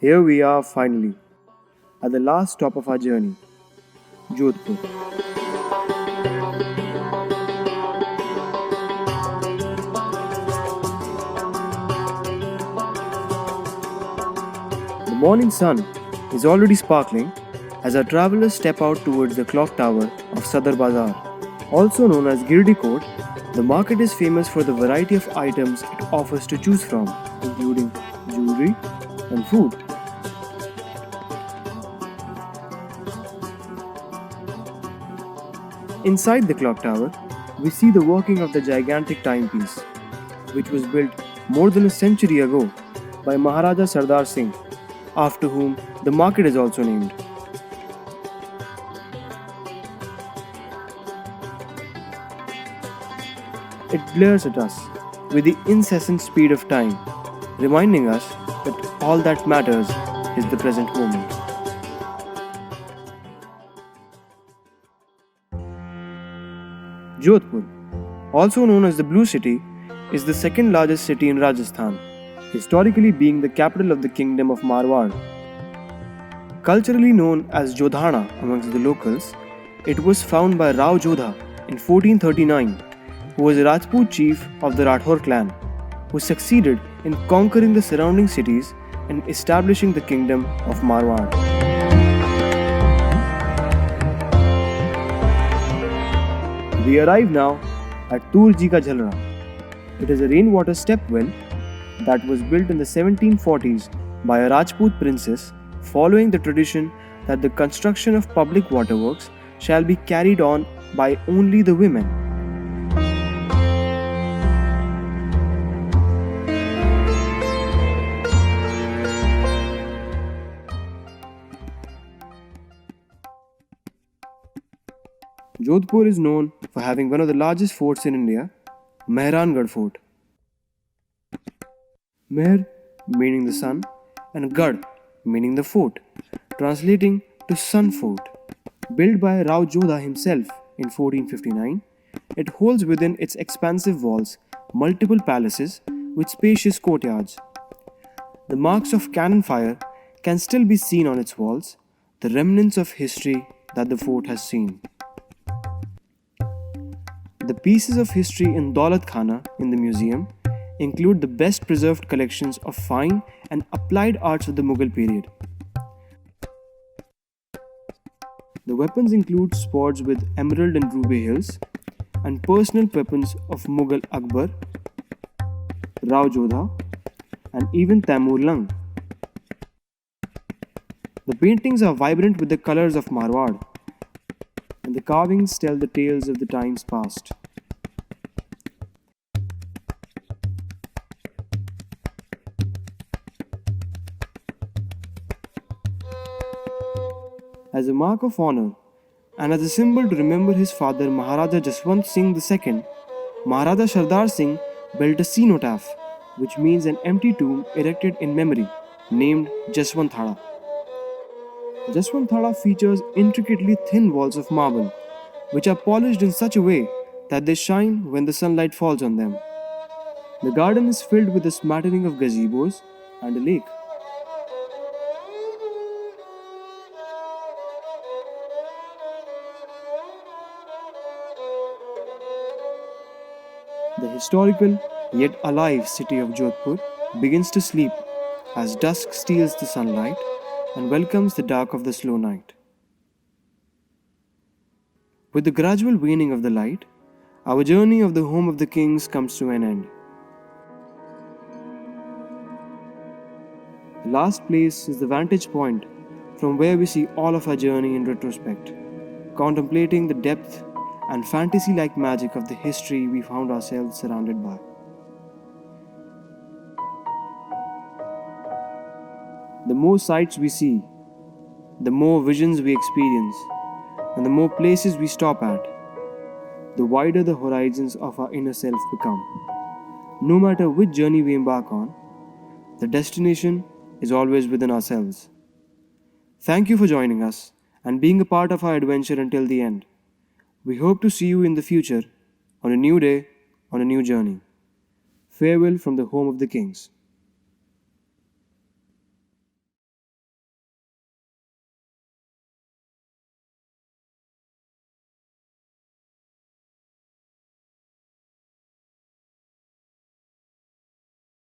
Here we are finally, at the last stop of our journey, Jodhpur. The morning sun is already sparkling as our travelers step out towards the clock tower of Sadar Bazaar. Also known as Girdi Court, the market is famous for the variety of items it offers to choose from, including jewelry and food. Inside the clock tower, we see the working of the gigantic timepiece, which was built more than a century ago by Maharaja Sardar Singh, after whom the market is also named. It glares at us with the incessant speed of time, reminding us that all that matters is the present moment. Jodhpur, also known as the Blue City, is the second largest city in Rajasthan, historically being the capital of the kingdom of Marwar. Culturally known as Jodhana amongst the locals, it was founded by Rao Jodha in 1439, who was a Rajput chief of the Rathore clan, who succeeded in conquering the surrounding cities and establishing the kingdom of Marwar. We arrive now at Turji Ka Jhalra. It is a rainwater step well that was built in the 1740s by a Rajput princess, following the tradition that the construction of public waterworks shall be carried on by only the women. Jodhpur is known for having one of the largest forts in India, Mehrangarh Fort. Meher meaning the sun and Garh meaning the fort, translating to Sun Fort. Built by Rao Jodha himself in 1459, it holds within its expansive walls multiple palaces with spacious courtyards. The marks of cannon fire can still be seen on its walls, the remnants of history that the fort has seen. The pieces of history in Daulat Khana in the museum include the best preserved collections of fine and applied arts of the Mughal period. The weapons include swords with emerald and ruby hills and personal weapons of Mughal Akbar, Rao Jodha, and even Taimur Lung. The paintings are vibrant with the colors of Marwar, and the carvings tell the tales of the times past. As a mark of honor and as a symbol to remember his father Maharaja Jaswant Singh II, Maharaja Sardar Singh built a cenotaph, which means an empty tomb erected in memory, named Jaswanthada. Jaswanthada features intricately thin walls of marble, which are polished in such a way that they shine when the sunlight falls on them. The garden is filled with a smattering of gazebos and a lake. The historical yet alive city of Jodhpur begins to sleep as dusk steals the sunlight and welcomes the dark of the slow night. With the gradual waning of the light, our journey of the home of the kings comes to an end. The last place is the vantage point from where we see all of our journey in retrospect, contemplating the depth and fantasy like magic of the history we found ourselves surrounded by. The more sights we see, the more visions we experience, and the more places we stop at, the wider the horizons of our inner self become. No matter which journey we embark on, the destination is always within ourselves. Thank you for joining us and being a part of our adventure until the end. We hope to see you in the future on a new day, on a new journey. Farewell from the home of the kings.